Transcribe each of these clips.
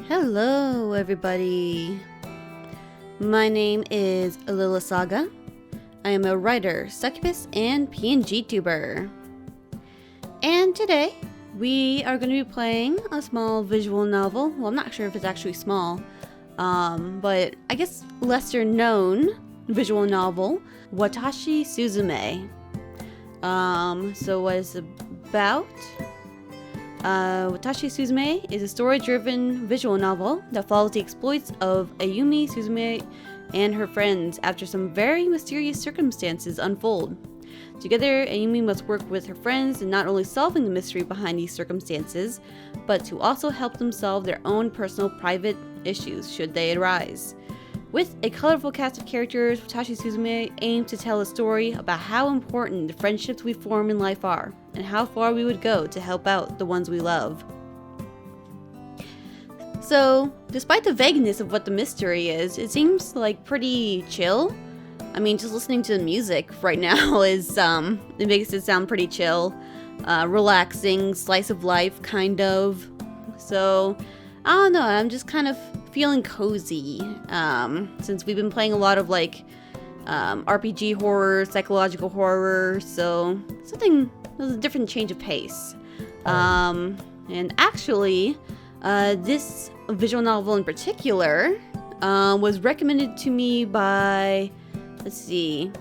Hello everybody, my name is Lilith Saga. I am a writer, Succubus, and PNGtuber. And today we are going to be playing a small visual novel. Well, I'm not sure if it's actually small, but I guess lesser known visual novel, Watashi Suzume. So what it's about? Watashi Suzume is a story-driven visual novel that follows the exploits of Ayumi Suzume and her friends after some very mysterious circumstances unfold. Together, Ayumi must work with her friends in not only solving the mystery behind these circumstances, but to also help them solve their own personal private issues should they arise. With a colorful cast of characters, Watashi Suzume aims to tell a story about how important the friendships we form in life are, and how far we would go to help out the ones we love. So, despite the vagueness of what the mystery is, it seems like pretty chill. I mean, just listening to the music right now is, it makes it sound pretty chill. Relaxing, slice of life, kind of. So, I don't know, I'm just kind of feeling cozy, since we've been playing a lot of like RPG horror, psychological horror, so something with a different change of pace. And actually, this visual novel in particular was recommended to me by, let's see,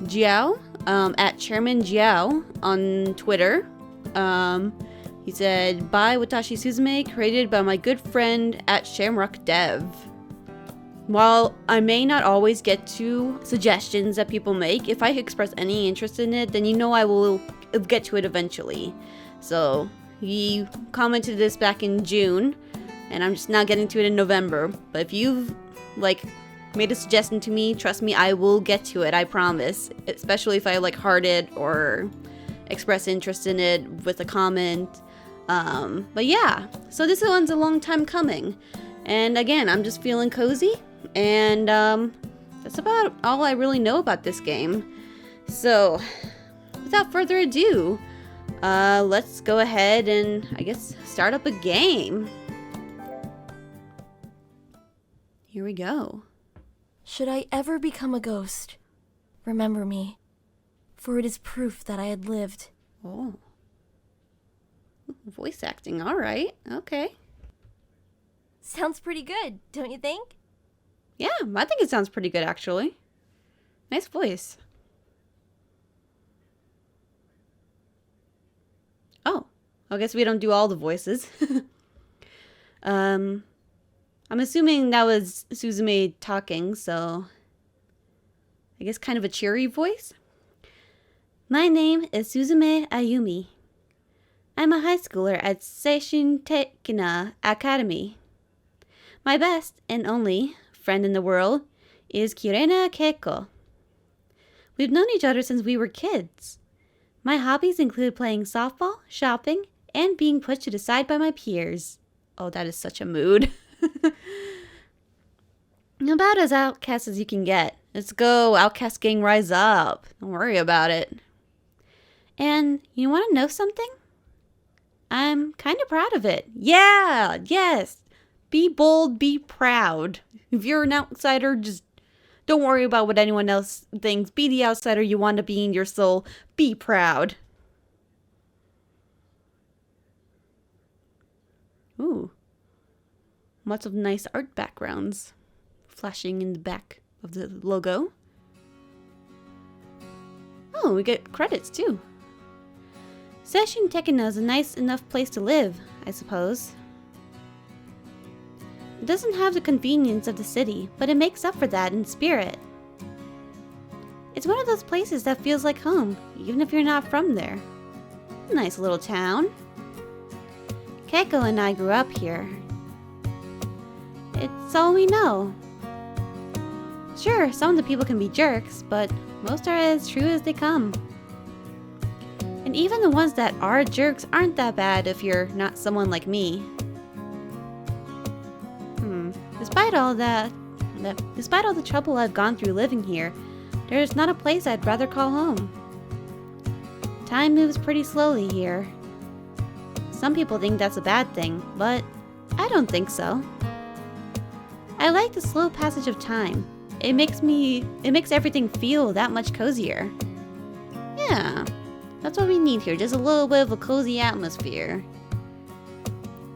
Jiao, at Chairman Jiao on Twitter. He said, by Watashi Suzume, created by my good friend at Shamrock Dev. While I may not always get to suggestions that people make, if I express any interest in it, then you know I will get to it eventually. So, he commented this back in June, and I'm just now getting to it in November. But if you've, made a suggestion to me, trust me, I will get to it, I promise. Especially if I, heart it or express interest in it with a comment. But yeah, so this one's a long time coming, and again, I'm just feeling cozy, and that's about all I really know about this game. So without further ado, let's go ahead and I guess start up a game. Here we go. Should I ever become a ghost, remember me, for it is proof that I had lived. Oh. Voice acting, alright, okay. Sounds pretty good, don't you think? Yeah, I think it sounds pretty good, actually. Nice voice. Oh, I guess we don't do all the voices. I'm assuming that was Suzume talking, so I guess kind of a cheery voice. My name is Suzume Ayumi. I'm a high schooler at Seishin Tekina Academy. My best and only friend in the world is Kirena Keiko. We've known each other since we were kids. My hobbies include playing softball, shopping, and being pushed to the side by my peers. Oh, that is such a mood. About as outcast as you can get. Let's go, outcast gang, rise up. Don't worry about it. And you want to know something? I'm kind of proud of it. Yeah, yes. Be bold, be proud. If you're an outsider, just don't worry about what anyone else thinks. Be the outsider you want to be in your soul. Be proud. Ooh. Lots of nice art backgrounds flashing in the back of the logo. Oh, we get credits too. Seishin Tekina is a nice enough place to live, I suppose. It doesn't have the convenience of the city, but it makes up for that in spirit. It's one of those places that feels like home, even if you're not from there. Nice little town. Keiko and I grew up here. It's all we know. Sure, some of the people can be jerks, but most are as true as they come. And even the ones that are jerks aren't that bad if you're not someone like me. Despite all the trouble I've gone through living here, there's not a place I'd rather call home. Time moves pretty slowly here. Some people think that's a bad thing, but I don't think so. I like the slow passage of time. It makes everything feel that much cozier. Yeah, that's what we need here. Just a little bit of a cozy atmosphere.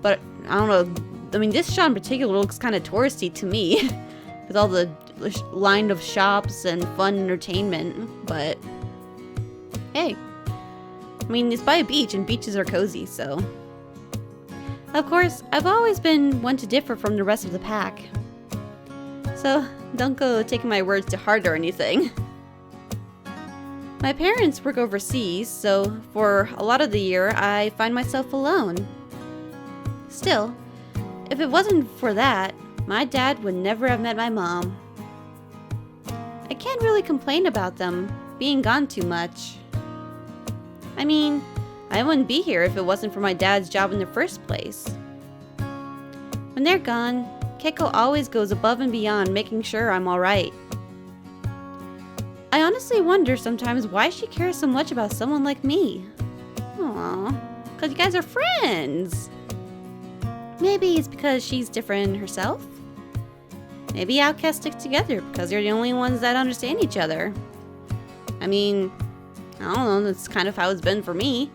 But I don't know. I mean, this shot in particular looks kind of touristy to me, with all the line of shops and fun entertainment. But hey, I mean, it's by a beach, and beaches are cozy, so. Of course, I've always been one to differ from the rest of the pack. So, don't go taking my words to heart or anything. My parents work overseas, so for a lot of the year, I find myself alone. Still, if it wasn't for that, my dad would never have met my mom. I can't really complain about them being gone too much. I mean, I wouldn't be here if it wasn't for my dad's job in the first place. When they're gone, Keiko always goes above and beyond making sure I'm alright. I honestly wonder sometimes why she cares so much about someone like me. Aww, 'cause you guys are friends. Maybe it's because she's different herself? Maybe outcasts stick together because they're the only ones that understand each other. I mean, I don't know, that's kind of how it's been for me.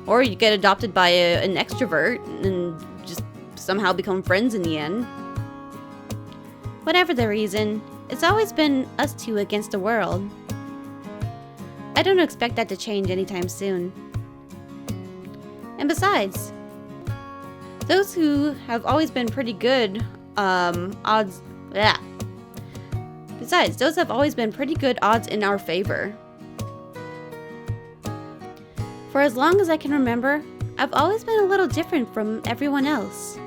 Or you get adopted by an extrovert and just somehow become friends in the end. Whatever the reason, it's always been us two against the world. I don't expect that to change anytime soon. And besides, those who have always been pretty good odds in our favor. For as long as I can remember, I've always been a little different from everyone else.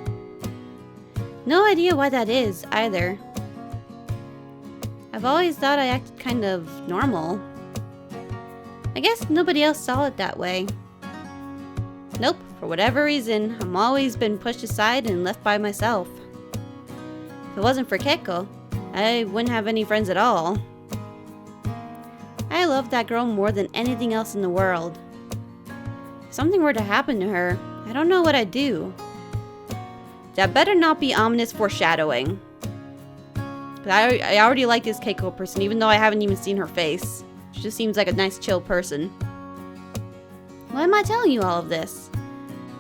No idea why that is, either. I've always thought I acted kind of normal. I guess nobody else saw it that way. Nope, for whatever reason, I'm always been pushed aside and left by myself. If it wasn't for Keiko, I wouldn't have any friends at all. I love that girl more than anything else in the world. If something were to happen to her, I don't know what I'd do. That better not be ominous foreshadowing. I already like this Keiko person, even though I haven't even seen her face. She just seems like a nice, chill person. Why am I telling you all of this?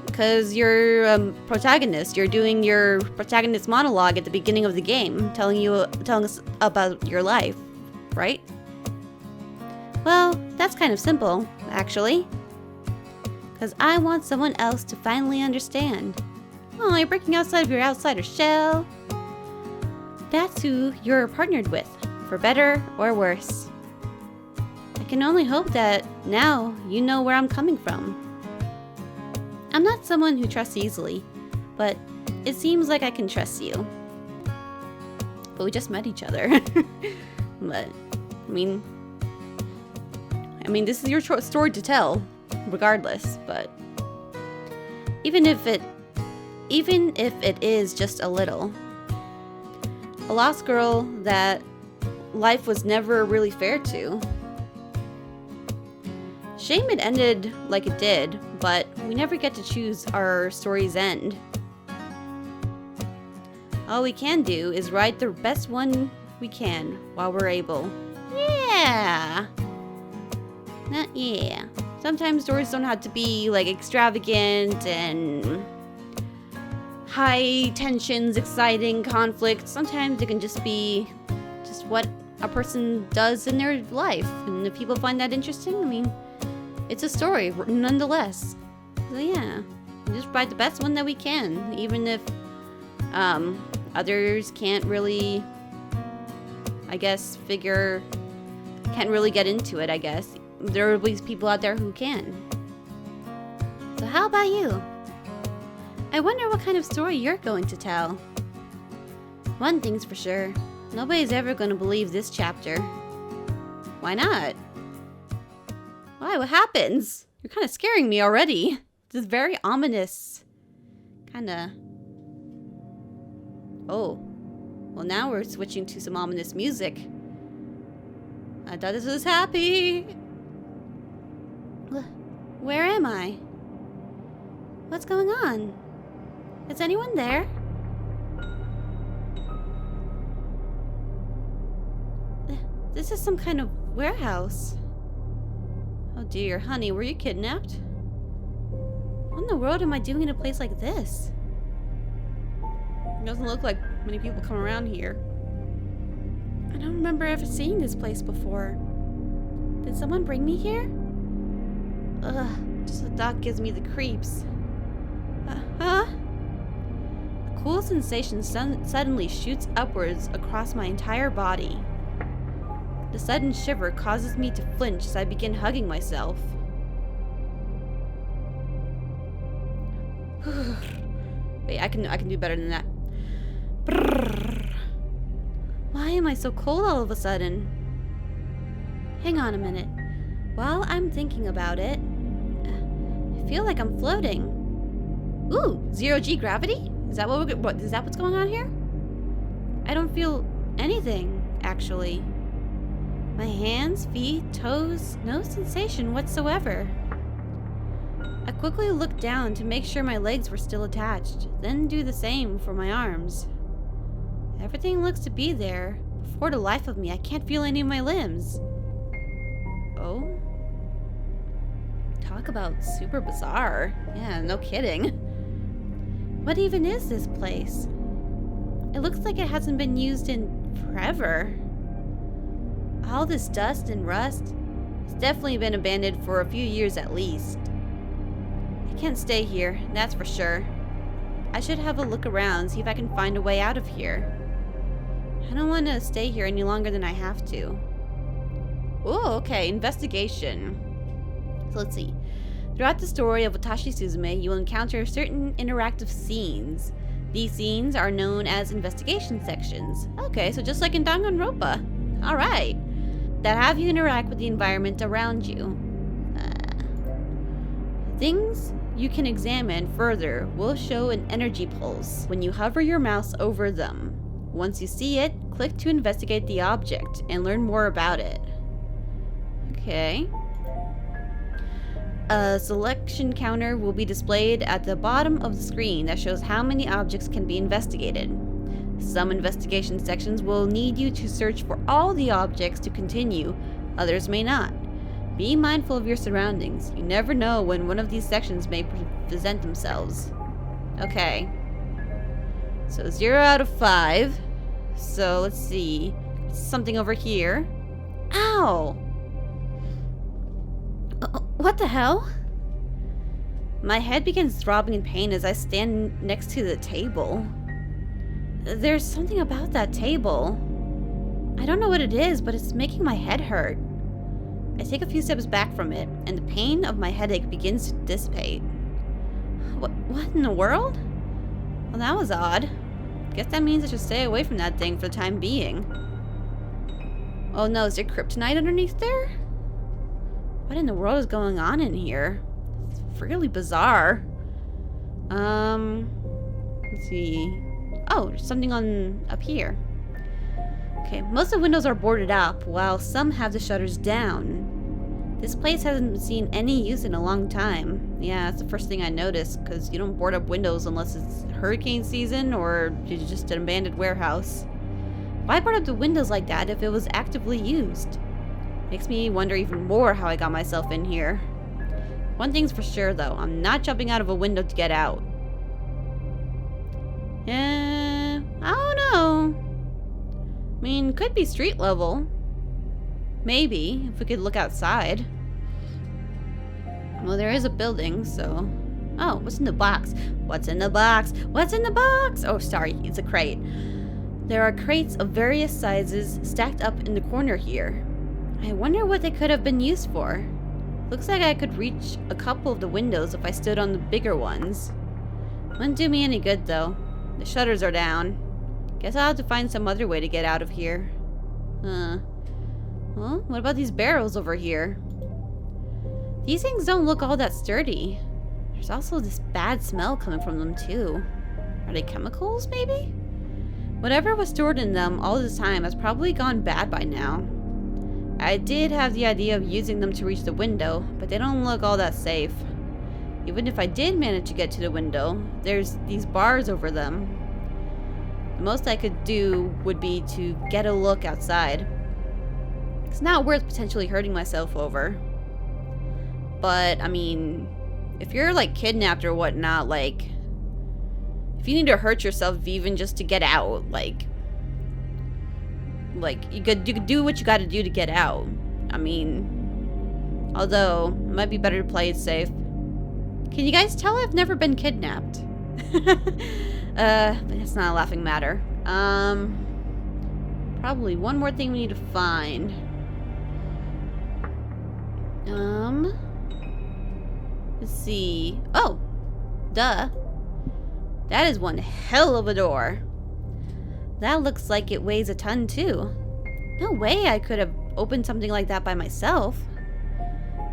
Because you're a protagonist. You're doing your protagonist monologue at the beginning of the game, telling us about your life, right? Well, that's kind of simple, actually. Because I want someone else to finally understand. Oh, you're breaking outside of your outsider shell. That's who you're partnered with, for better or worse. I can only hope that now you know where I'm coming from. I'm not someone who trusts easily, but it seems like I can trust you. But we just met each other. But, I mean, this is your story to tell, regardless, but even if it is just a little. A lost girl that life was never really fair to. Shame it ended like it did, but we never get to choose our story's end. All we can do is write the best one we can while we're able. Yeah! Yeah. Sometimes stories don't have to be like extravagant and high tensions, exciting conflict. Sometimes it can just be just what a person does in their life. And if people find that interesting, I mean, it's a story nonetheless. So yeah, we just write the best one that we can, even if others can't really, I guess, can't really get into it, I guess. There are always people out there who can. So how about you? I wonder what kind of story you're going to tell. One thing's for sure, nobody's ever going to believe this chapter. Why not? Why? What happens? You're kind of scaring me already. This is very ominous. Kinda. Oh. Well, now we're switching to some ominous music. I thought this was happy. Where am I? What's going on? Is anyone there? This is some kind of warehouse. Oh dear, honey, were you kidnapped? What in the world am I doing in a place like this? It doesn't look like many people come around here. I don't remember ever seeing this place before. Did someone bring me here? Ugh, just the thought gives me the creeps. Huh? A cool sensation suddenly shoots upwards across my entire body. The sudden shiver causes me to flinch as I begin hugging myself. Wait, I can do better than that. Brrr. Why am I so cold all of a sudden? Hang on a minute. While I'm thinking about it, I feel like I'm floating. Ooh, 0G gravity? Is that is that what's going on here? I don't feel anything, actually. My hands, feet, toes, no sensation whatsoever. I quickly looked down to make sure my legs were still attached, then do the same for my arms. Everything looks to be there. For the life of me, I can't feel any of my limbs. Oh? Talk about super bizarre. Yeah, no kidding. What even is this place? It looks like it hasn't been used in forever. All this dust and rust has definitely been abandoned for a few years at least. I can't stay here, that's for sure. I should have a look around, see if I can find a way out of here. I don't want to stay here any longer than I have to. Oh, okay, investigation. So let's see. Throughout the story of Watashi Suzume, you will encounter certain interactive scenes. These scenes are known as investigation sections. Okay, so just like in Danganronpa. Alright. That have you interact with the environment around you. Things you can examine further will show an energy pulse when you hover your mouse over them. Once you see it, click to investigate the object and learn more about it. Okay. A selection counter will be displayed at the bottom of the screen that shows how many objects can be investigated. Some investigation sections will need you to search for all the objects to continue, others may not. Be mindful of your surroundings. You never know when one of these sections may present themselves. Okay. So 0 out of 5. So let's see. Something over here. Ow! What the hell? My head begins throbbing in pain as I stand next to the table. There's something about that table. I don't know what it is, but it's making my head hurt. I take a few steps back from it, and the pain of my headache begins to dissipate. What in the world? Well, that was odd. Guess that means I should stay away from that thing for the time being. Oh no, is there kryptonite underneath there? What in the world is going on in here? It's really bizarre. Let's see. Oh, there's something up here. Okay, most of the windows are boarded up, while some have the shutters down. This place hasn't seen any use in a long time. Yeah, that's the first thing I noticed, because you don't board up windows unless it's hurricane season or it's just an abandoned warehouse. Why board up the windows like that if it was actively used? Makes me wonder even more how I got myself in here. One thing's for sure, though. I'm not jumping out of a window to get out. I don't know. I mean, could be street level. Maybe, if we could look outside. Well, there is a building, so... Oh, what's in the box? What's in the box? What's in the box? Oh, sorry, it's a crate. There are crates of various sizes stacked up in the corner here. I wonder what they could have been used for. Looks like I could reach a couple of the windows if I stood on the bigger ones. Wouldn't do me any good, though. The shutters are down. Guess I'll have to find some other way to get out of here. Well, what about these barrels over here? These things don't look all that sturdy. There's also this bad smell coming from them, too. Are they chemicals, maybe? Whatever was stored in them all this time has probably gone bad by now. I did have the idea of using them to reach the window, but they don't look all that safe. Even if I did manage to get to the window, there's these bars over them. The most I could do would be to get a look outside. It's not worth potentially hurting myself over. But, I mean, if you're, like, kidnapped or whatnot, like, if you need to hurt yourself even just to get out, like you could do what you gotta do to get out. I mean, although, it might be better to play it safe. Can you guys tell I've never been kidnapped? But it's not a laughing matter. Probably one more thing we need to find. Let's see. Oh! Duh. That is one hell of a door. That looks like it weighs a ton, too. No way I could have opened something like that by myself.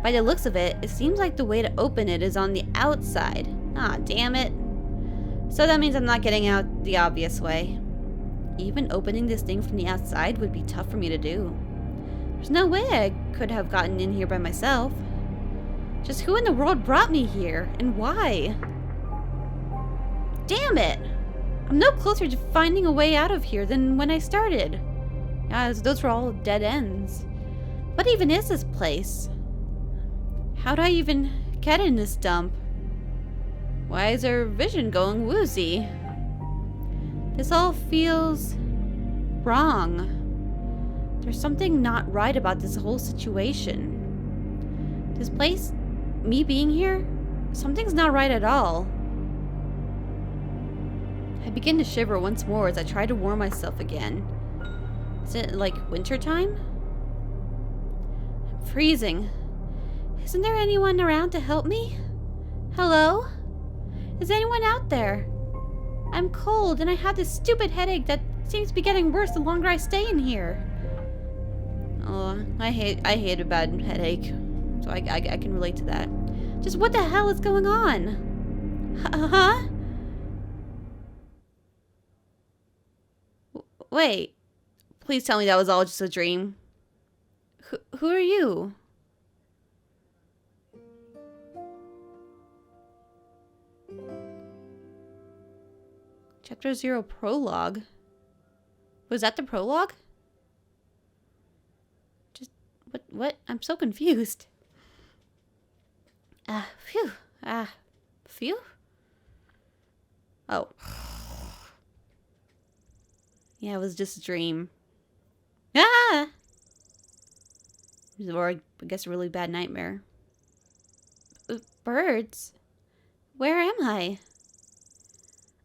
By the looks of it, it seems like the way to open it is on the outside. Ah, damn it. So that means I'm not getting out the obvious way. Even opening this thing from the outside would be tough for me to do. There's no way I could have gotten in here by myself. Just who in the world brought me here, and why? Damn it! I'm no closer to finding a way out of here than when I started. Yeah, those were all dead ends. What even is this place? How'd I even get in this dump? Why is our vision going woozy? This all feels wrong. There's something not right about this whole situation. This place, me being here, something's not right at all. I begin to shiver once more as I try to warm myself again. Is it like winter time? I'm freezing. Isn't there anyone around to help me? Hello? Is anyone out there? I'm cold and I have this stupid headache that seems to be getting worse the longer I stay in here. Oh, I hate a bad headache. So I can relate to that. Just what the hell is going on? Huh? Wait. Please tell me that was all just a dream. Who are you? Chapter 0 prologue. Was that the prologue? Just what? I'm so confused. Phew. Phew? Oh. Yeah, it was just a dream. Ah! Or I guess a really bad nightmare. Birds? Where am I?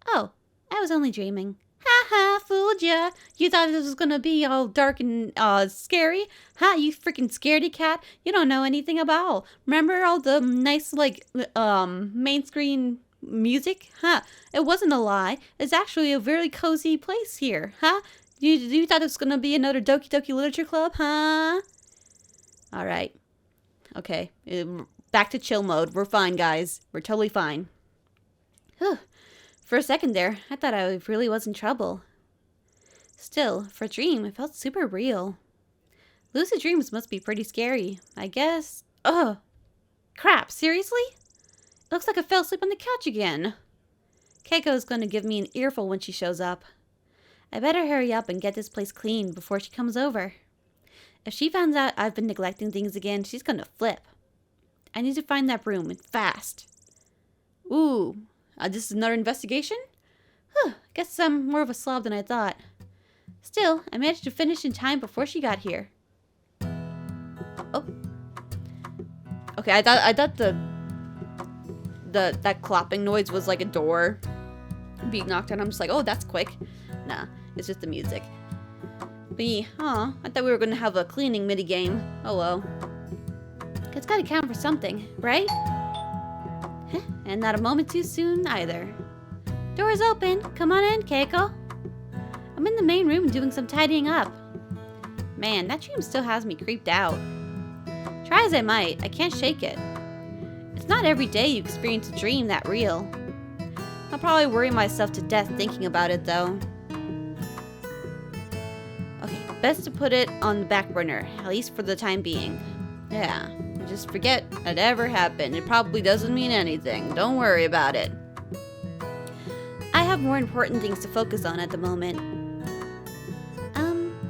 Oh, I was only dreaming. Ha ha, fooled ya. You thought this was gonna be all dark and scary? Ha, you freaking scaredy cat. You don't know anything about. Remember all the nice, like, main screen music? Huh, it wasn't a lie. It's actually a very cozy place here. Huh? You thought it was gonna be another Doki Doki Literature Club? Huh? Alright. Okay. Back to chill mode. We're fine, guys. We're totally fine. Whew. For a second there, I thought I really was in trouble. Still, for a dream, it felt super real. Lucid dreams must be pretty scary. I guess... Ugh. Crap, seriously? It looks like I fell asleep on the couch again. Keiko's gonna give me an earful when she shows up. I better hurry up and get this place clean before she comes over. If she finds out I've been neglecting things again, she's gonna flip. I need to find that room, and fast. Ooh, this is another investigation? Huh, guess I'm more of a slob than I thought. Still, I managed to finish in time before she got here. Oh. Okay, I thought that clopping noise was like a door being knocked on. I'm just like, oh, that's quick. Nah, it's just the music. But yeah, I thought we were gonna have a cleaning mini game. Oh well. It's gotta count for something, right? Heh, and not a moment too soon either. Door's open. Come on in, Keiko. I'm in the main room doing some tidying up. Man, that dream still has me creeped out. Try as I might, I can't shake it. It's not every day you experience a dream that real. I'll probably worry myself to death thinking about it, though. Okay, best to put it on the back burner, at least for the time being. Yeah, just forget it ever happened. It probably doesn't mean anything. Don't worry about it. I have more important things to focus on at the moment.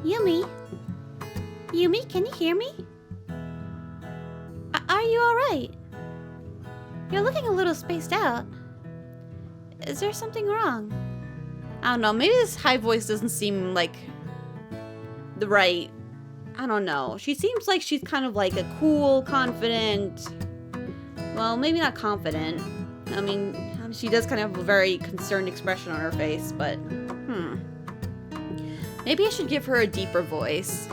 Yumi? Yumi, can you hear me? Are you alright? You're looking a little spaced out. Is there something wrong? I don't know, maybe this high voice doesn't seem like the right... I don't know. She seems like she's kind of like a cool, confident... Well, maybe not confident. I mean, she does kind of have a very concerned expression on her face, but... Maybe I should give her a deeper voice.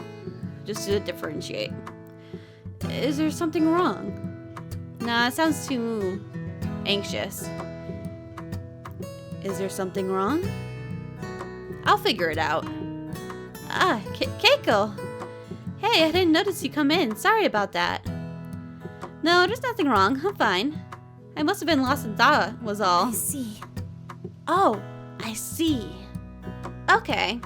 Just to differentiate. Is there something wrong? Nah, it sounds too anxious. Is there something wrong? I'll figure it out. Ah, Keiko! Hey, I didn't notice you come in. Sorry about that. No, there's nothing wrong. I'm fine. I must have been lost in thought, was all. I see. Oh, I see. Okay.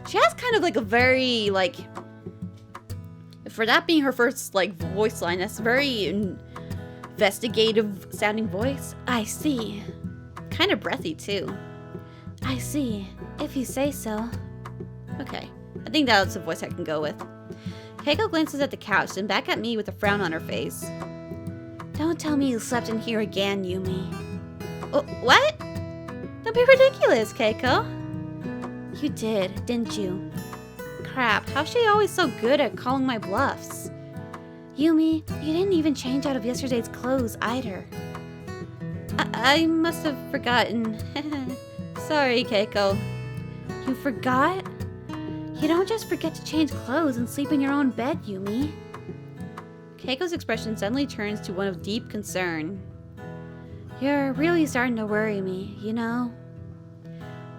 She has kind of like a very, like... For that being her first, like, voice line, that's a very investigative sounding voice. I see. Kind of breathy, too. I see. If you say so. Okay. I think that's a voice I can go with. Keiko glances at the couch, then back at me with a frown on her face. Don't tell me you slept in here again, Yumi. Oh, what? Don't be ridiculous, Keiko. You did, didn't you? Crap, how's she always so good at calling my bluffs? Yumi, you didn't even change out of yesterday's clothes either. I must have forgotten. Sorry, Keiko. You forgot? You don't just forget to change clothes and sleep in your own bed, Yumi. Keiko's expression suddenly turns to one of deep concern. You're really starting to worry me, you know?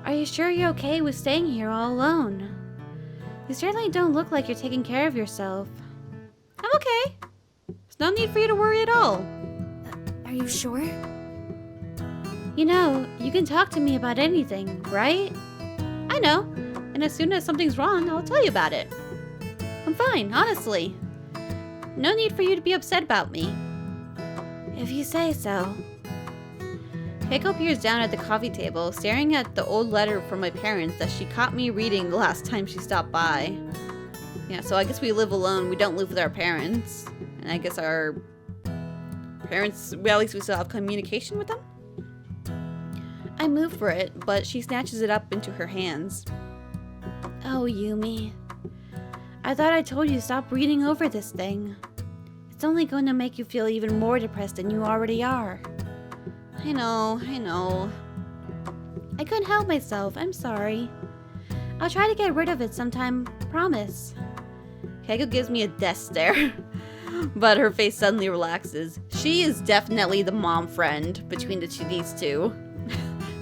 Are you sure you're okay with staying here all alone? You certainly don't look like you're taking care of yourself. I'm okay. There's no need for you to worry at all. Are you sure? You know, you can talk to me about anything, right? I know. And as soon as something's wrong, I'll tell you about it. I'm fine, honestly. No need for you to be upset about me. If you say so. Keiko peers down at the coffee table, staring at the old letter from my parents that she caught me reading the last time she stopped by. Yeah, so I guess we live alone. We don't live with our parents. And I guess our parents, well, at least we still have communication with them. I move for it, but she snatches it up into her hands. Oh, Yumi. I thought I told you to stop reading over this thing. It's only going to make you feel even more depressed than you already are. I know. I couldn't help myself. I'm sorry. I'll try to get rid of it sometime. Promise. Keiko gives me a death stare, but her face suddenly relaxes. She is definitely the mom friend between these two.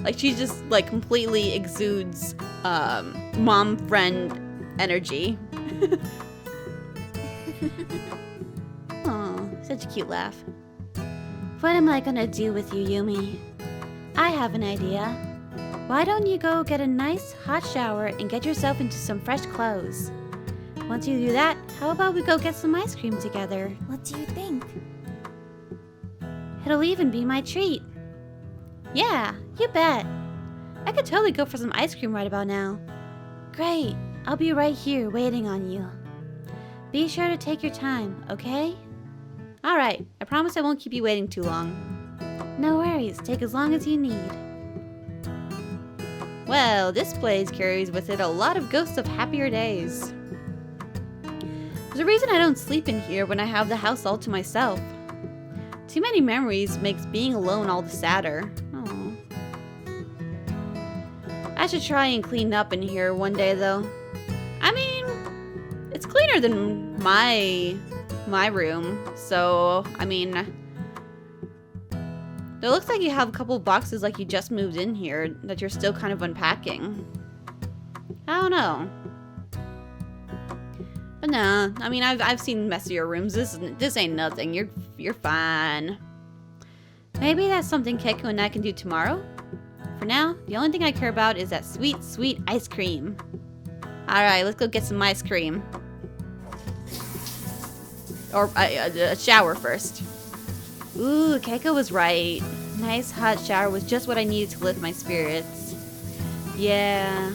Like, she just, like, completely exudes mom friend energy. Oh, such a cute laugh. What am I gonna do with you, Yumi? I have an idea. Why don't you go get a nice hot shower and get yourself into some fresh clothes? Once you do that, how about we go get some ice cream together? What do you think? It'll even be my treat. Yeah, you bet. I could totally go for some ice cream right about now. Great, I'll be right here waiting on you. Be sure to take your time, okay? Alright, I promise I won't keep you waiting too long. No worries, take as long as you need. Well, this place carries with it a lot of ghosts of happier days. There's a reason I don't sleep in here when I have the house all to myself. Too many memories makes being alone all the sadder. Aww. I should try and clean up in here one day though. I mean, it's cleaner than my room, so, I mean, it looks like you have a couple of boxes like you just moved in here that you're still kind of unpacking. I don't know. But nah, I mean, I've seen messier rooms. This ain't nothing. You're fine. Maybe that's something Keiko and I can do tomorrow. For now, the only thing I care about is that sweet, sweet ice cream. Alright, let's go get some ice cream. Or a shower first. Ooh, Keiko was right. Nice hot shower was just what I needed to lift my spirits. Yeah.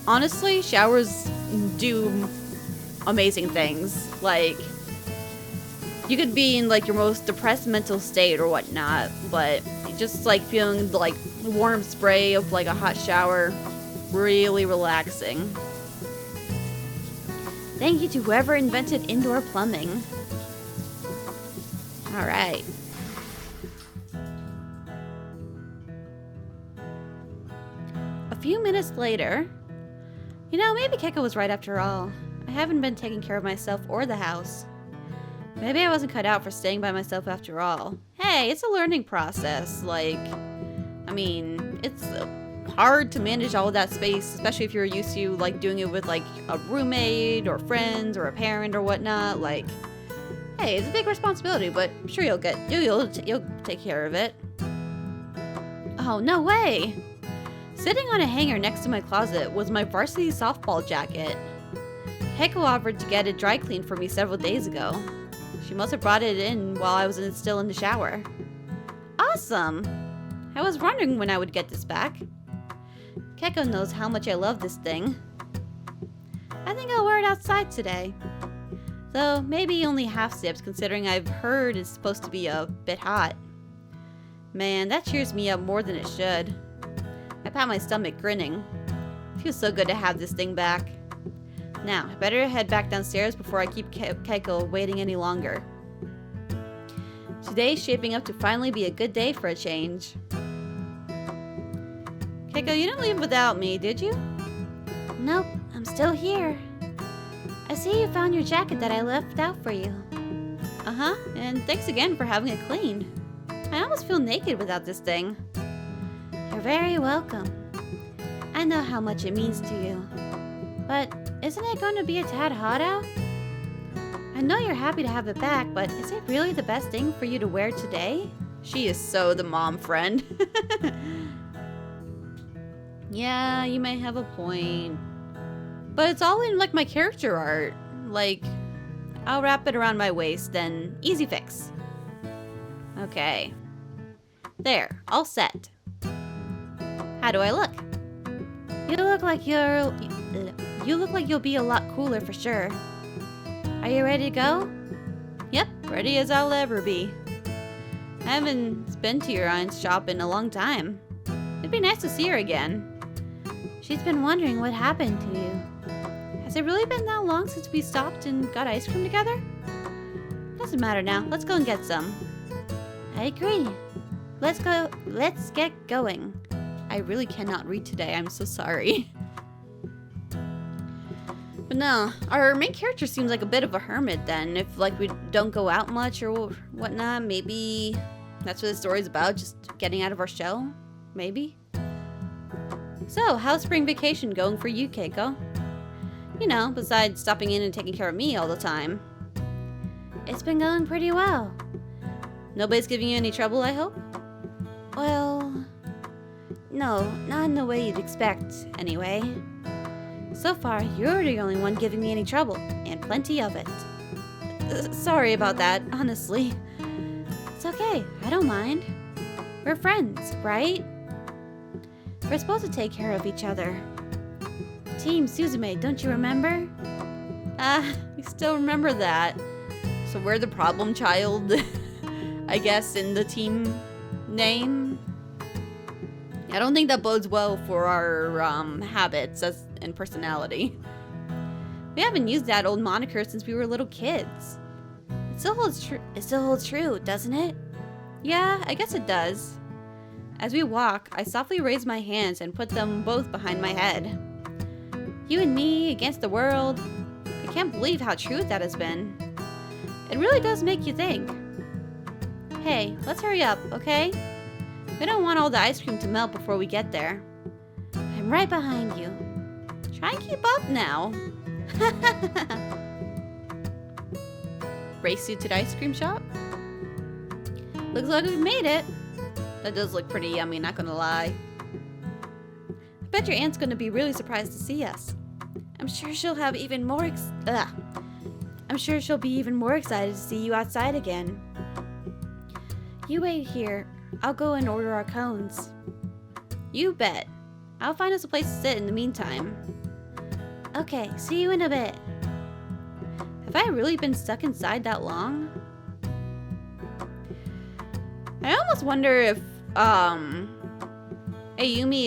Honestly, showers do amazing things. Like, you could be in like your most depressed mental state or whatnot, but just like feeling the like warm spray of like a hot shower, really relaxing. Thank you to whoever invented indoor plumbing. Alright. A few minutes later, you know, maybe Keiko was right after all. I haven't been taking care of myself or the house. Maybe I wasn't cut out for staying by myself after all. Hey, it's a learning process. Like, I mean, it's hard to manage all of that space, especially if you're used to like doing it with like a roommate or friends or a parent or whatnot. Like, hey, it's a big responsibility, but I'm sure you'll take care of it. Oh, no way! Sitting on a hanger next to my closet was my varsity softball jacket. Keiko offered to get it dry cleaned for me several days ago. She must have brought it in while I was still in the shower. Awesome! I was wondering when I would get this back. Keiko knows how much I love this thing. I think I'll wear it outside today. Though, maybe only half zips considering I've heard it's supposed to be a bit hot. Man, that cheers me up more than it should. I pat my stomach, grinning. Feels so good to have this thing back. Now, I better head back downstairs before I keep Keiko waiting any longer. Today's shaping up to finally be a good day for a change. Keiko, you didn't leave without me, did you? Nope, I'm still here. I see you found your jacket that I left out for you. Uh-huh, and thanks again for having it cleaned. I almost feel naked without this thing. You're very welcome. I know how much it means to you. But isn't it going to be a tad hot out? I know you're happy to have it back, but is it really the best thing for you to wear today? She is so the mom friend. Yeah, you may have a point. But it's all in like my character art. Like, I'll wrap it around my waist, then easy fix. Okay. There, all set. How do I look? You look like you'll be a lot cooler for sure. Are you ready to go? Yep, ready as I'll ever be. I haven't been to your aunt's shop in a long time. It'd be nice to see her again. She's been wondering what happened to you. Has it really been that long since we stopped and got ice cream together? Doesn't matter now. Let's go and get some. I agree. Let's go. Let's get going. I really cannot read today. I'm so sorry. But no, our main character seems like a bit of a hermit then. If like we don't go out much or whatnot, maybe that's what the story's about, just getting out of our shell? Maybe? So, how's spring vacation going for you, Keiko? You know, besides stopping in and taking care of me all the time. It's been going pretty well. Nobody's giving you any trouble, I hope? Well, no, not in the way you'd expect, anyway. So far, you're the only one giving me any trouble, and plenty of it. Sorry about that, honestly. It's okay, I don't mind. We're friends, right? We're supposed to take care of each other. Team Suzume, don't you remember? You still remember that. So we're the problem child, I guess, in the team name. I don't think that bodes well for our habits and personality. We haven't used that old moniker since we were little kids. It still holds true, doesn't it? Yeah, I guess it does. As we walk, I softly raise my hands and put them both behind my head. You and me against the world. I can't believe how true that has been. It really does make you think. Hey, let's hurry up, okay? We don't want all the ice cream to melt before we get there. I'm right behind you. Try and keep up now. Race you to the ice cream shop? Looks like we've made it. That does look pretty yummy, not gonna lie. I bet your aunt's gonna be really surprised to see us. I'm sure she'll be even more excited to see you outside again. You wait here. I'll go and order our cones. You bet. I'll find us a place to sit in the meantime. Okay, see you in a bit. Have I really been stuck inside that long? I almost wonder if, Ayumi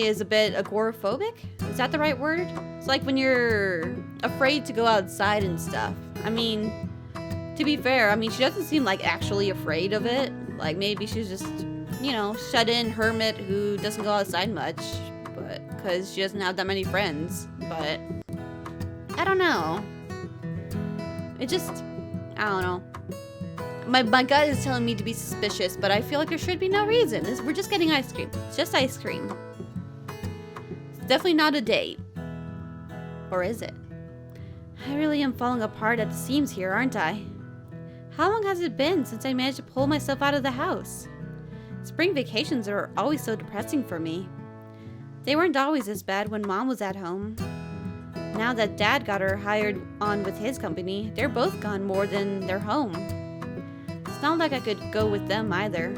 is a bit agoraphobic? Is that the right word? It's like when you're afraid to go outside and stuff. I mean, to be fair, I mean, she doesn't seem like actually afraid of it. Like, maybe she's just, you know, shut-in hermit who doesn't go outside much, but because she doesn't have that many friends. But I don't know. It just, I don't know. My gut is telling me to be suspicious, but I feel like there should be no reason. We're just getting ice cream. It's just ice cream. It's definitely not a date. Or is it? I really am falling apart at the seams here, aren't I? How long has it been since I managed to pull myself out of the house? Spring vacations are always so depressing for me. They weren't always as bad when Mom was at home. Now that Dad got her hired on with his company, they're both gone more than they're home. It's not like I could go with them either.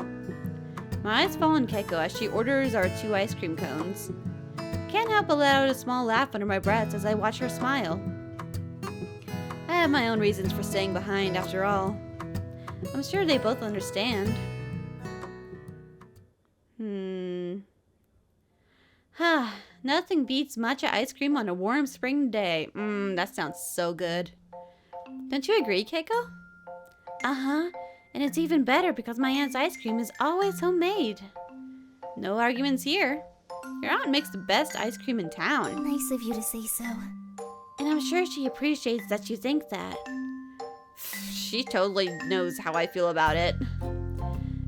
My eyes fall on Keiko as she orders our 2 ice cream cones. Can't help but let out a small laugh under my breath as I watch her smile. I have my own reasons for staying behind after all. I'm sure they both understand. Nothing beats matcha ice cream on a warm spring day. That sounds so good. Don't you agree, Keiko? Uh-huh. And it's even better because my aunt's ice cream is always homemade. No arguments here. Your aunt makes the best ice cream in town. Nice of you to say so. And I'm sure she appreciates that you think that. She totally knows how I feel about it.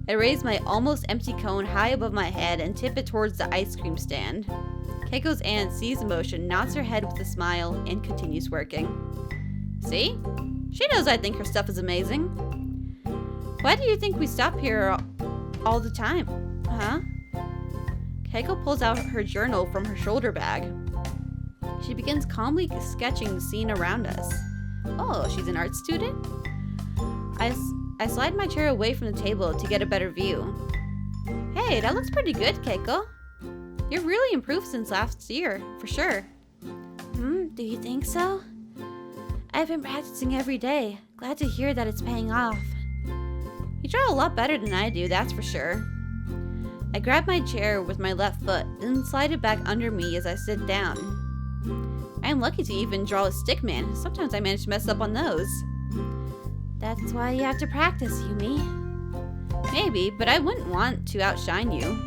I raise my almost empty cone high above my head and tip it towards the ice cream stand. Keiko's aunt sees the motion, nods her head with a smile, and continues working. See? She knows I think her stuff is amazing. Why do you think we stop here all the time? Huh? Keiko pulls out her journal from her shoulder bag. She begins calmly sketching the scene around us. Oh, she's an art student? I slide my chair away from the table to get a better view. Hey, that looks pretty good, Keiko. You're really improved since last year, for sure. Do you think so? I've been practicing every day. Glad to hear that it's paying off. You draw a lot better than I do, that's for sure. I grab my chair with my left foot, then slide it back under me as I sit down. I'm lucky to even draw a stick man. Sometimes I manage to mess up on those. That's why you have to practice, Yumi. Maybe, but I wouldn't want to outshine you.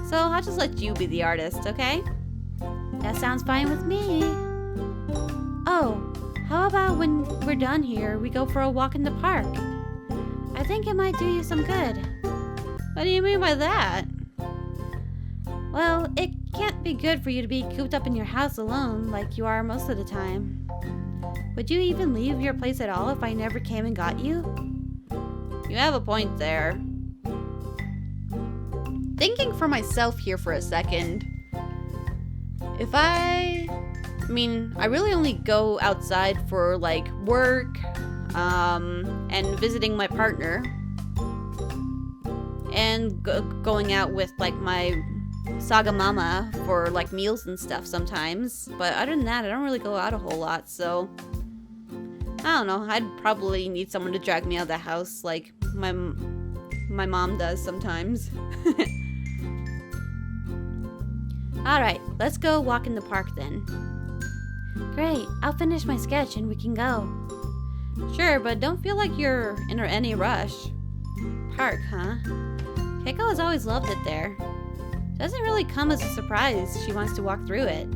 So I'll just let you be the artist, okay? That sounds fine with me. Oh, how about when we're done here, we go for a walk in the park? I think it might do you some good. What do you mean by that? Well, it can't be good for you to be cooped up in your house alone like you are most of the time. Would you even leave your place at all if I never came and got you? You have a point there. Thinking for myself here for a second. If I really only go outside for like work, and visiting my partner, and going out with like my Saga Mama for like meals and stuff sometimes. But other than that, I don't really go out a whole lot, so I don't know. I'd probably need someone to drag me out of the house like my mom does sometimes. Alright, let's go walk in the park then. Great, I'll finish my sketch and we can go. Sure, but don't feel like you're in any rush. Park, huh? Keiko has always loved it there. Doesn't really come as a surprise she wants to walk through it.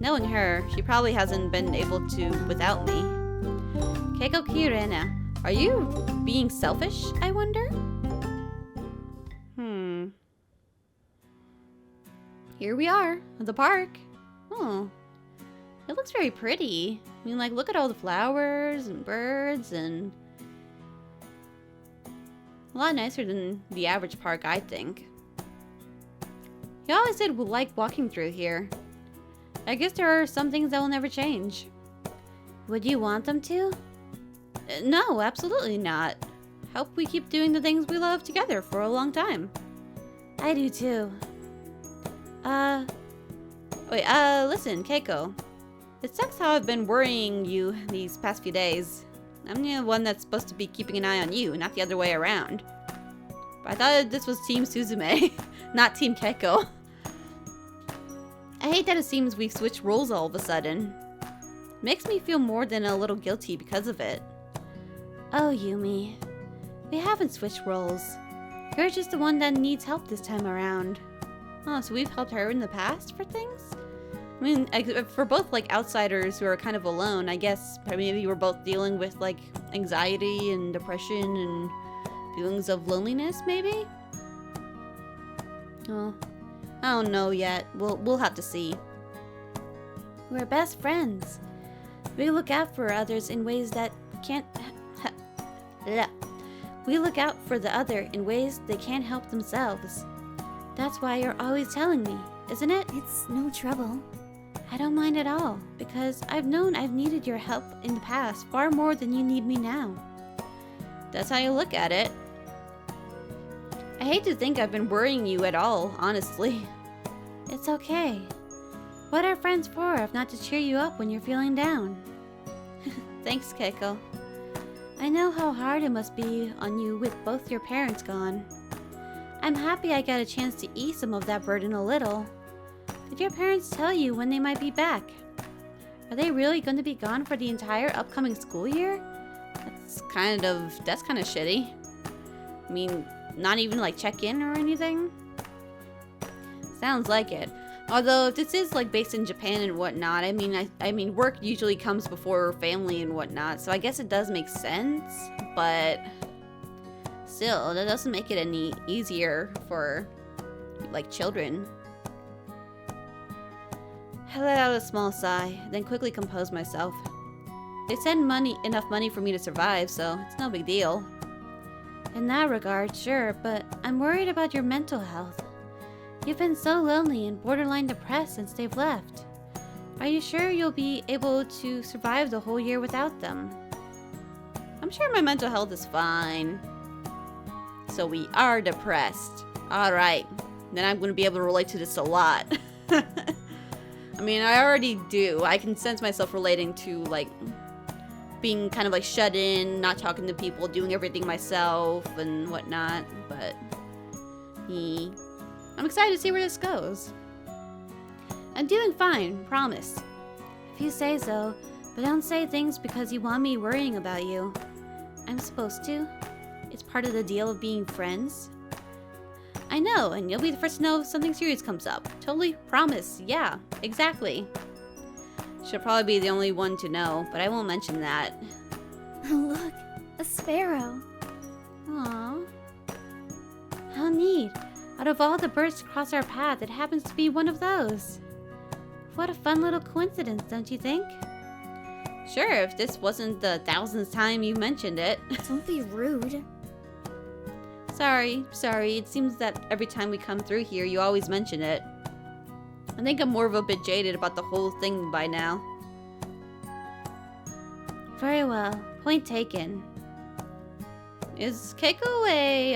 Knowing her, she probably hasn't been able to without me. Keiko Kirena, are you being selfish, I wonder? Here we are, at the park. Oh, it looks very pretty. I mean, like, look at all the flowers and birds and... a lot nicer than the average park, I think. You always did like walking through here. I guess there are some things that will never change. Would you want them to? No, absolutely not. Hope we keep doing the things we love together for a long time. I do too. Listen, Keiko. It sucks how I've been worrying you these past few days. I'm the one that's supposed to be keeping an eye on you, not the other way around. But I thought this was Team Suzume, not Team Keiko. I hate that it seems we've switched roles all of a sudden. Makes me feel more than a little guilty because of it. Oh, Yumi. We haven't switched roles. You're just the one that needs help this time around. Oh, so we've helped her in the past for things? I mean, for both, like, outsiders who are kind of alone, I guess maybe we're both dealing with, like, anxiety and depression and feelings of loneliness, maybe? Oh, I don't know yet. We'll have to see. We're best friends. We look out for others in ways that can't... We look out for the other in ways they can't help themselves. That's why you're always telling me, isn't it? It's no trouble. I don't mind at all, because I've known I've needed your help in the past far more than you need me now. That's how you look at it. I hate to think I've been worrying you at all, honestly. It's okay. What are friends for if not to cheer you up when you're feeling down? Thanks, Keiko. I know how hard it must be on you with both your parents gone. I'm happy I got a chance to ease some of that burden a little. Did your parents tell you when they might be back? Are they really going to be gone for the entire upcoming school year? That's kind of shitty. I mean, not even like check in or anything? Sounds like it. Although if this is like based in Japan and whatnot, I mean work usually comes before family and whatnot, so I guess it does make sense, but still, that doesn't make it any easier for like children. I let out a small sigh, then quickly composed myself. They send enough money for me to survive, so it's no big deal. In that regard, sure, but I'm worried about your mental health. You've been so lonely and borderline depressed since they've left. Are you sure you'll be able to survive the whole year without them? I'm sure my mental health is fine. So we are depressed. Alright, then I'm going to be able to relate to this a lot. I mean, I already do. I can sense myself relating to, like, being kind of, like, shut in, not talking to people, doing everything myself and whatnot, but I'm excited to see where this goes. I'm doing fine, promise. If you say so, but don't say things because you want me worrying about you. I'm supposed to. It's part of the deal of being friends. I know, and you'll be the first to know if something serious comes up. Totally, promise. Yeah, exactly. She'll probably be the only one to know, but I won't mention that. Look, a sparrow. Aww. How neat. Out of all the birds to cross our path, it happens to be one of those. What a fun little coincidence, don't you think? Sure, if this wasn't the 1000th time you mentioned it. Don't be rude. Sorry. It seems that every time we come through here, you always mention it. I think I'm more of a bit jaded about the whole thing by now. Very well. Point taken. Is Keiko a,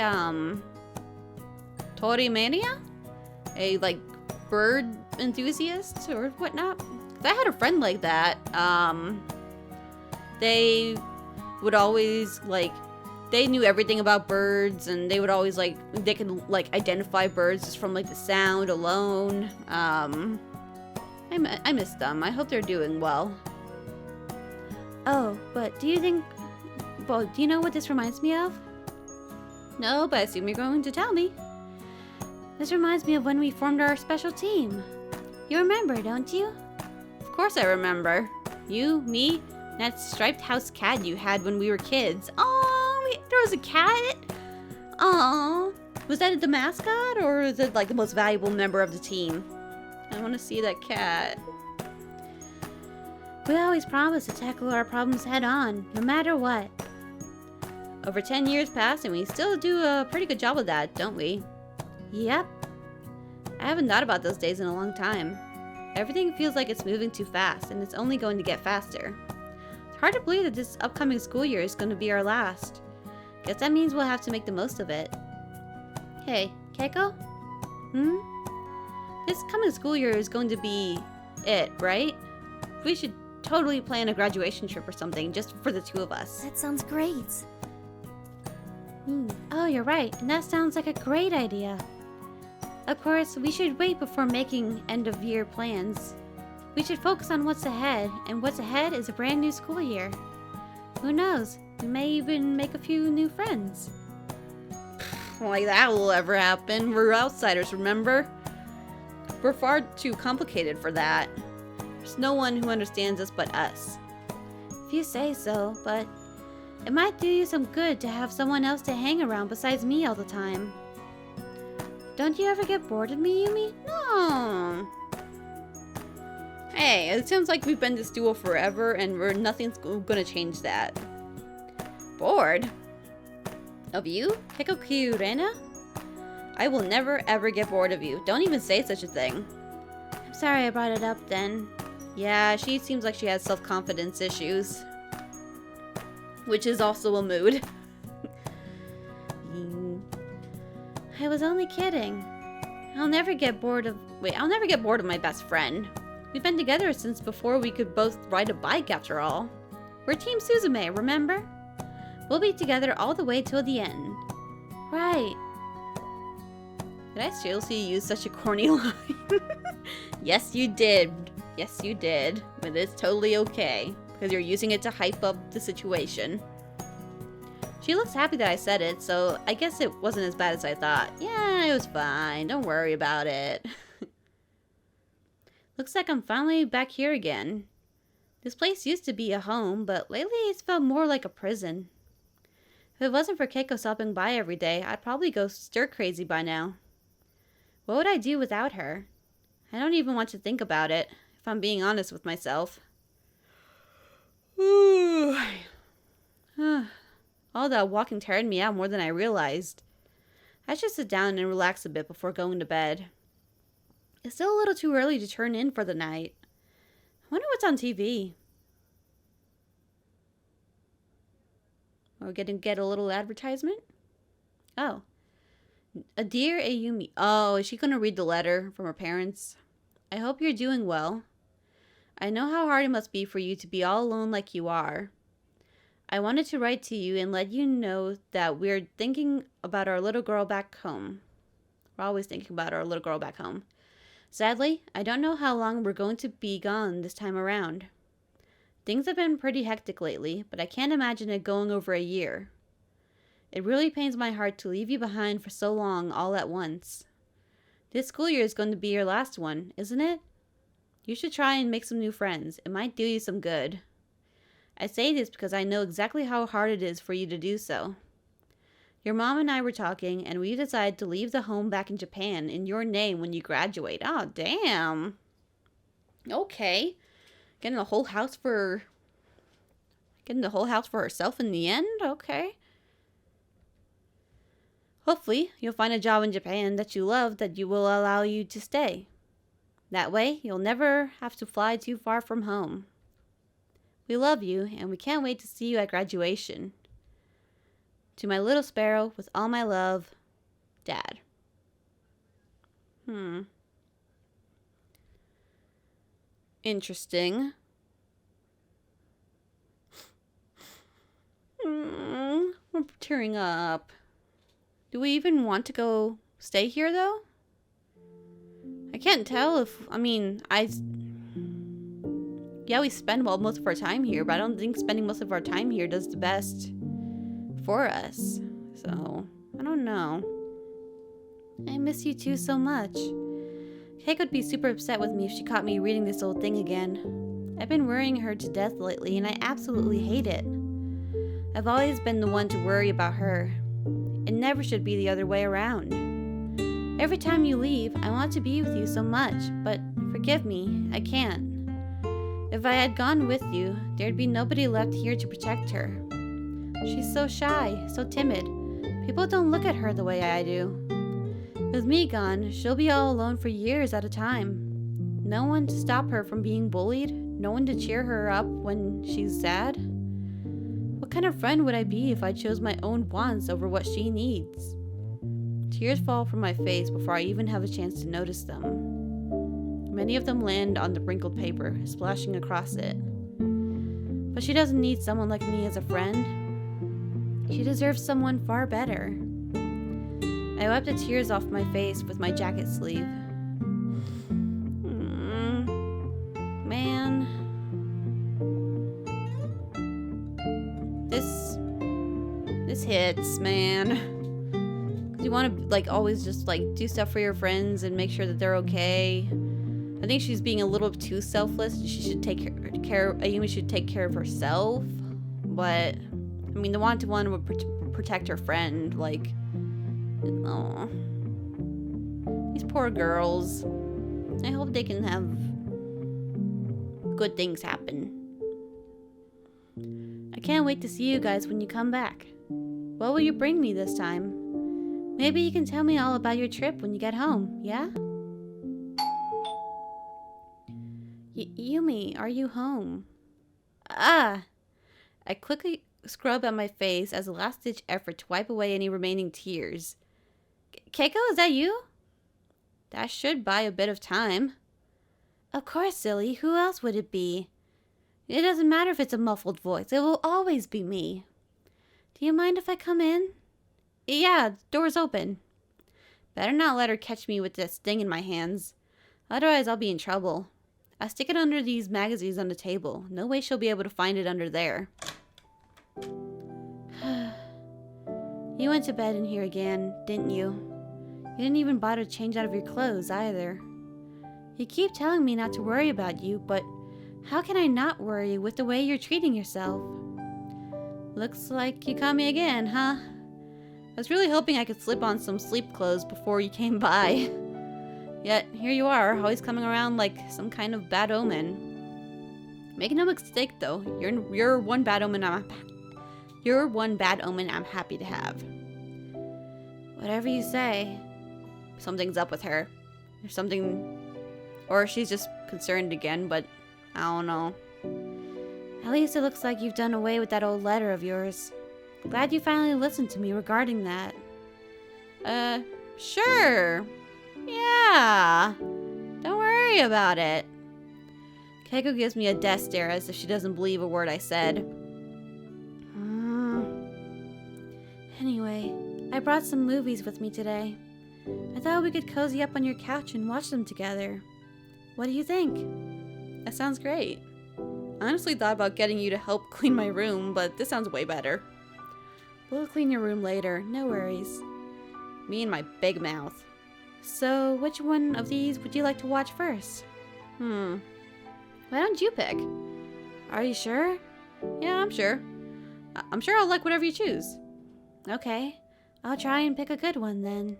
Torimania? A, like, bird enthusiast or whatnot? 'Cause I had a friend like that. They would always, like, they knew everything about birds, and they would always, like, they could, like, identify birds just from, like, the sound alone. I miss them. I hope they're doing well. Oh, but do you know what this reminds me of? No, but I assume you're going to tell me. This reminds me of when we formed our special team. You remember, don't you? Of course I remember. You, me, and that striped house cat you had when we were kids. Oh, there was a cat? Oh, was that the mascot, or was it like the most valuable member of the team? I want to see that cat. We always promise to tackle our problems head on, no matter what. Over 10 years passed, and we still do a pretty good job of that, don't we? Yep. I haven't thought about those days in a long time. Everything feels like it's moving too fast, and it's only going to get faster. It's hard to believe that this upcoming school year is going to be our last. Guess that means we'll have to make the most of it. Hey, Keiko? This coming school year is going to be it, right? We should totally plan a graduation trip or something just for the two of us. That sounds great. Oh, you're right, and that sounds like a great idea. Of course, we should wait before making end-of-year plans. We should focus on what's ahead, and what's ahead is a brand new school year. Who knows? We may even make a few new friends. Like that will ever happen. We're outsiders, remember? We're far too complicated for that. There's no one who understands us but us. If you say so, but it might do you some good to have someone else to hang around besides me all the time. Don't you ever get bored of me, Yumi? No. Hey, it sounds like we've been this duo forever and nothing's gonna change that. Bored? Of you? Keiko Reina? I will never ever get bored of you. Don't even say such a thing. I'm sorry I brought it up then. Yeah, she seems like she has self-confidence issues. Which is also a mood. I was only kidding. I'll never get bored of my best friend. We've been together since before we could both ride a bike after all. We're Team Suzume, remember? We'll be together all the way till the end. Right. Did I seriously use such a corny line? Yes, you did. Yes, you did. But it's totally okay. Because you're using it to hype up the situation. She looks happy that I said it, so I guess it wasn't as bad as I thought. Yeah, it was fine. Don't worry about it. Looks like I'm finally back here again. This place used to be a home, but lately it's felt more like a prison. If it wasn't for Keiko stopping by every day, I'd probably go stir-crazy by now. What would I do without her? I don't even want to think about it, if I'm being honest with myself. All that walking tired me out more than I realized. I should sit down and relax a bit before going to bed. It's still a little too early to turn in for the night. I wonder what's on TV. Are we gonna get a little advertisement? Oh. A dear Ayumi. Oh, is she gonna read the letter from her parents? I hope you're doing well. I know how hard it must be for you to be all alone like you are. I wanted to write to you and let you know that we're thinking about our little girl back home. We're always thinking about our little girl back home. Sadly, I don't know how long we're going to be gone this time around. Things have been pretty hectic lately, but I can't imagine it going over a year. It really pains my heart to leave you behind for so long all at once. This school year is going to be your last one, isn't it? You should try and make some new friends. It might do you some good. I say this because I know exactly how hard it is for you to do so. Your mom and I were talking, and we decided to leave the home back in Japan in your name when you graduate. Oh, damn. Okay. Getting the whole house for herself in the end? Okay. Hopefully, you'll find a job in Japan that you love that you will allow you to stay. That way, you'll never have to fly too far from home. We love you, and we can't wait to see you at graduation. To my little sparrow, with all my love, Dad. Interesting. I'm tearing up. Do we even want to go stay here, though? I can't tell if, yeah, we spend most of our time here, but I don't think spending most of our time here does the best for us. So, I don't know. I miss you two so much. Keiko would be super upset with me if she caught me reading this old thing again. I've been worrying her to death lately, and I absolutely hate it. I've always been the one to worry about her. It never should be the other way around. Every time you leave, I want to be with you so much, but forgive me, I can't. If I had gone with you, there'd be nobody left here to protect her. She's so shy, so timid. People don't look at her the way I do. With me gone, she'll be all alone for years at a time. No one to stop her from being bullied, no one to cheer her up when she's sad. What kind of friend would I be if I chose my own wants over what she needs? Tears fall from my face before I even have a chance to notice them. Many of them land on the wrinkled paper, splashing across it. But she doesn't need someone like me as a friend. She deserves someone far better. I wiped the tears off my face with my jacket sleeve. Man. This hits, man. You want to, like, always just, like, do stuff for your friends and make sure that they're okay. I think she's being a little too selfless. She should take care. Ayumi should take care of herself. But, I mean, the one-to-one would protect her friend. Like, oh, these poor girls. I hope they can have good things happen. I can't wait to see you guys when you come back. What will you bring me this time? Maybe you can tell me all about your trip when you get home, yeah? Yumi, are you home? Ah! I quickly scrubbed at my face as a last-ditch effort to wipe away any remaining tears. Keiko, is that you? That should buy a bit of time. Of course, silly. Who else would it be? It doesn't matter if it's a muffled voice. It will always be me. Do you mind if I come in? Yeah, the door's open. Better not let her catch me with this thing in my hands. Otherwise, I'll be in trouble. I stick it under these magazines on the table. No way she'll be able to find it under there. You went to bed in here again, didn't you? You didn't even bother to change out of your clothes either. You keep telling me not to worry about you, but how can I not worry with the way you're treating yourself? Looks like you caught me again, huh? I was really hoping I could slip on some sleep clothes before you came by. Yet, here you are, always coming around like some kind of bad omen. Make no mistake, though, you're one bad omen I'm happy to have. Whatever you say. Something's up with her. There's something... Or she's just concerned again, but I don't know. At least it looks like you've done away with that old letter of yours. Glad you finally listened to me regarding that. Sure. Yeah. Don't worry about it. Keiko gives me a death stare as if she doesn't believe a word I said. Anyway, I brought some movies with me today. I thought we could cozy up on your couch and watch them together. What do you think? That sounds great. I honestly thought about getting you to help clean my room, but this sounds way better. We'll clean your room later, no worries. Me and my big mouth. So, which one of these would you like to watch first? Why don't you pick? Are you sure? Yeah, I'm sure. I'm sure I'll like whatever you choose. Okay, I'll try and pick a good one then.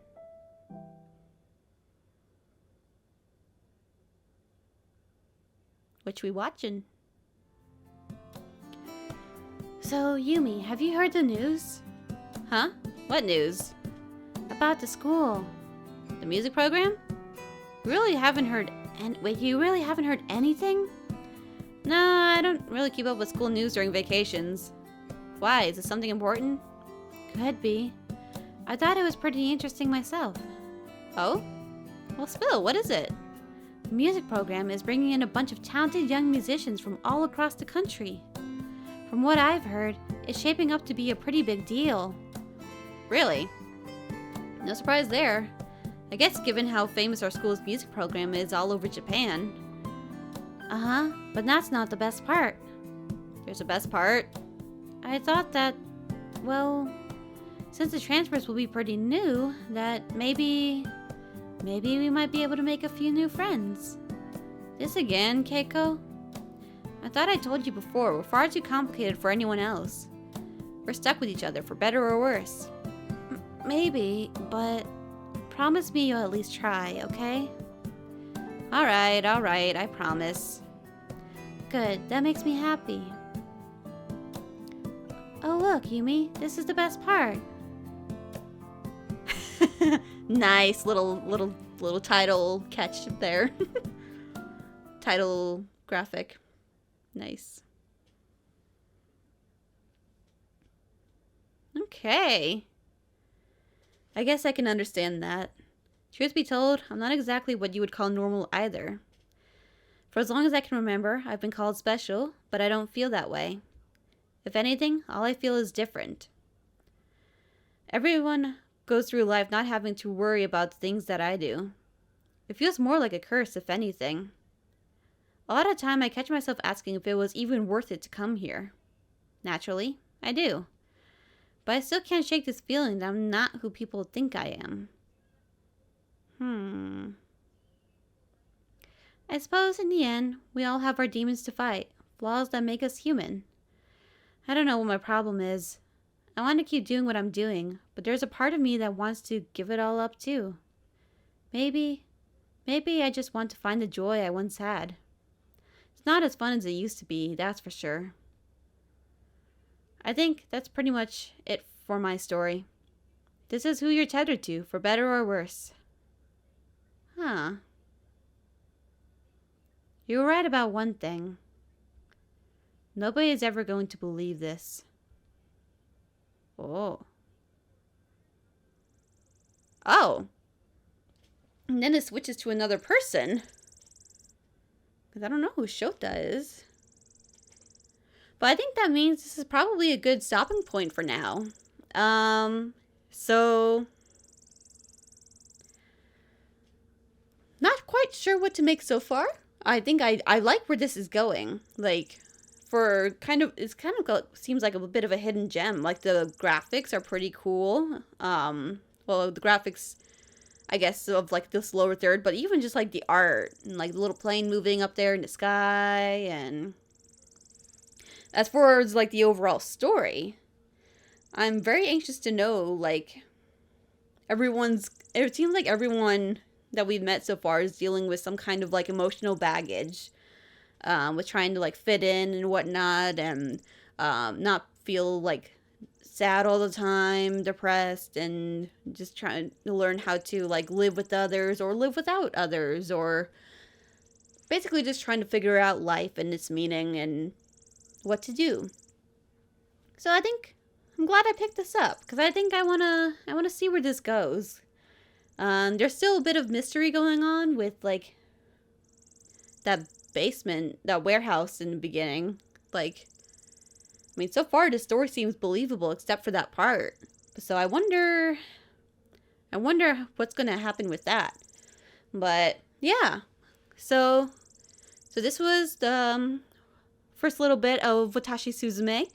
Which we watching? So, Yumi, have you heard the news? Huh? What news? About the school. The music program? Really haven't heard wait, you really haven't heard anything? No, I don't really keep up with school news during vacations. Why? Is it something important? Could be. I thought it was pretty interesting myself. Oh? Well, spill, what is it? The music program is bringing in a bunch of talented young musicians from all across the country. From what I've heard, it's shaping up to be a pretty big deal. Really? No surprise there. I guess given how famous our school's music program is all over Japan. Uh-huh, but that's not the best part. There's a best part? I thought that, well, since the transfers will be pretty new, that maybe we might be able to make a few new friends. This again, Keiko? I thought I told you before, we're far too complicated for anyone else. We're stuck with each other, for better or worse. Maybe, but promise me you'll at least try, okay? Alright, I promise. Good, that makes me happy. Oh look, Yumi, this is the best part. Nice little title catch there. Title graphic. Nice. Okay. I guess I can understand that. Truth be told, I'm not exactly what you would call normal either. For as long as I can remember, I've been called special, but I don't feel that way. If anything, all I feel is different. Everyone goes through life not having to worry about things that I do. It feels more like a curse, if anything. A lot of time I catch myself asking if it was even worth it to come here. Naturally, I do. But I still can't shake this feeling that I'm not who people think I am. I suppose in the end, we all have our demons to fight, flaws that make us human. I don't know what my problem is. I want to keep doing what I'm doing, but there's a part of me that wants to give it all up too. Maybe I just want to find the joy I once had. It's not as fun as it used to be, that's for sure. I think that's pretty much it for my story. This is who you're tethered to, for better or worse. Huh. You were right about one thing. Nobody is ever going to believe this. Oh. And then it switches to another person. Because I don't know who Shota is. But I think that means this is probably a good stopping point for now. So not quite sure what to make so far. I think I like where this is going. Like, seems like a bit of a hidden gem. Like, the graphics are pretty cool. Well, the graphics, I guess, of like this lower third, but even just like the art and like the little plane moving up there in the sky. And as far as like the overall story, I'm very anxious to know, like, it seems like everyone that we've met so far is dealing with some kind of like emotional baggage, with trying to like fit in and whatnot, and not feel like sad all the time, depressed, and just trying to learn how to like live with others or live without others, or basically just trying to figure out life and its meaning and what to do. So I'm glad I picked this up, because I think I wanna see where this goes. There's still a bit of mystery going on with like that basement, that warehouse in the beginning. Like, I mean, so far the story seems believable except for that part. So I wonder what's gonna happen with that. But yeah, so this was the first little bit of Watashi Suzume.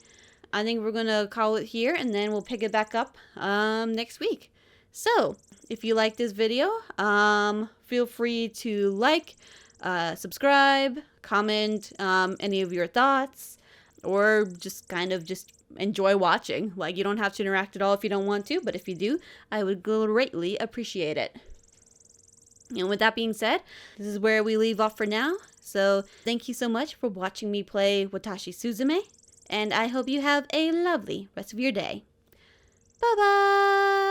I think we're gonna call it here, and then we'll pick it back up next week. So if you like this video, feel free to like, subscribe, comment any of your thoughts, or just kind of just enjoy watching. Like, you don't have to interact at all if you don't want to, but if you do, I would greatly appreciate it. And with that being said, this is where we leave off for now. So thank you so much for watching me play Watashi Suzume, and I hope you have a lovely rest of your day. Bye-bye!